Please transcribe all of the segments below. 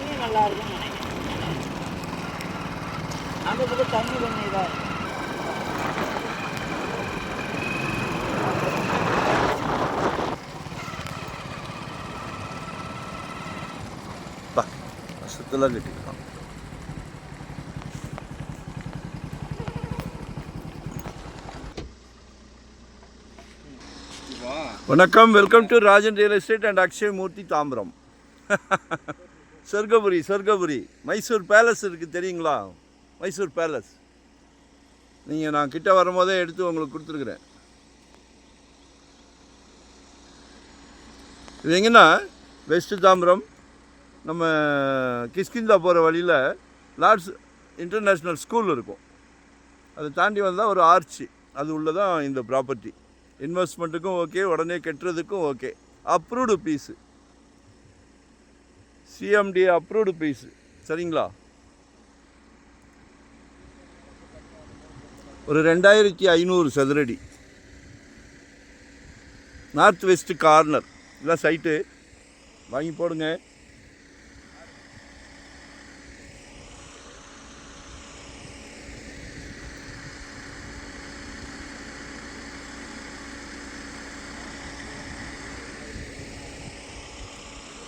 தண்ணியும் நல்லா இருக்குன்னு நினைக்கிறேன். அந்த பக்கம் தண்ணி கொஞ்சம் இதாக இருக்கும். வருஷத்தில் கட்டிக்கலாம். வணக்கம், welcome to Rajan real estate and Akshay Murthy Tambaram. Sorgapuri Mysore palace இருக்குது தெரியுங்களா? மைசூர் பேலஸ் நீங்கள் நான் கிட்ட வரும்போதே எடுத்து உங்களுக்கு கொடுத்துருக்குறேன். இது எங்கன்னா வெஸ்ட்டு தாம்பரம், நம்ம கிஷ்கிந்தா போகிற வழியில் லார்ட்ஸ் இன்டர்நேஷ்னல் ஸ்கூல் இருக்கும். அதை தாண்டி வந்தால் ஒரு ஆர்ச்சி, அது உள்ளதான் இந்த ப்ராப்பர்ட்டி. இன்வெஸ்ட்மெண்ட்டுக்கும் ஓகே, உடனே கட்டுறதுக்கும் okay. Approved piece, CMD approved piece, சரிங்களா? ஒரு 2500 சதுரடி, நார்த் வெஸ்ட் கார்னர். இதான் சைட்டு, வாங்கி போடுங்க.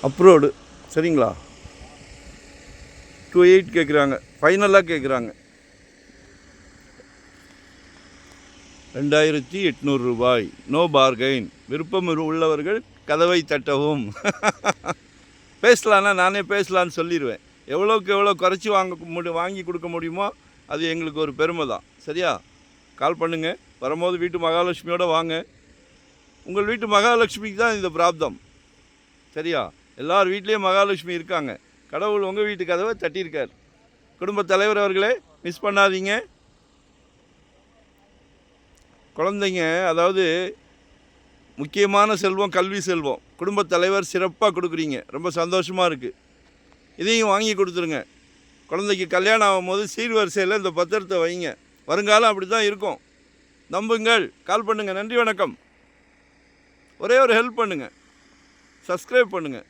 அப்ரூவ்டு, சரிங்களா? 28 கேட்குறாங்க, ஃபைனலாக கேட்குறாங்க 2800 ரூபாய். No bargain. விருப்பம் உள்ளவர்கள் கதவை தட்டவும். பேசலான்னா நானே பேசலான்னு சொல்லிடுவேன். எவ்வளோக்கு எவ்வளோ குறைச்சி வாங்கி கொடுக்க முடியுமோ அது எங்களுக்கு ஒரு பெருமை தான். சரியா? கால் பண்ணுங்கள். வரும்போது வீட்டு மகாலட்சுமியோடு வாங்க. உங்கள் வீட்டு மகாலட்சுமிக்கு தான் இந்த பிராப்தம். சரியா? எல்லார் வீட்லேயும் மகாலட்சுமி இருக்காங்க. கடவுள் உங்கள் வீட்டு கதவை தட்டியிருக்கார். குடும்பத் தலைவர் அவர்களே, மிஸ் பண்ணாதீங்க. குழந்தைங்க, அதாவது முக்கியமான செல்வம் கல்வி செல்வம். குடும்பத் தலைவர் சிறப்பாக கொடுக்குறீங்க, ரொம்ப சந்தோஷமாக இருக்குது. இதையும் வாங்கி கொடுத்துருங்க. குழந்தைக்கு கல்யாணம் ஆகும்போது சீர்வரிசையில் இந்த பத்திரத்தை வைங்க. வருங்காலம் அப்படி தான் இருக்கும், நம்புங்கள். கால் பண்ணுங்கள். நன்றி, வணக்கம். ஒரே ஒரு ஹெல்ப் பண்ணுங்கள், சப்ஸ்கிரைப் பண்ணுங்கள்.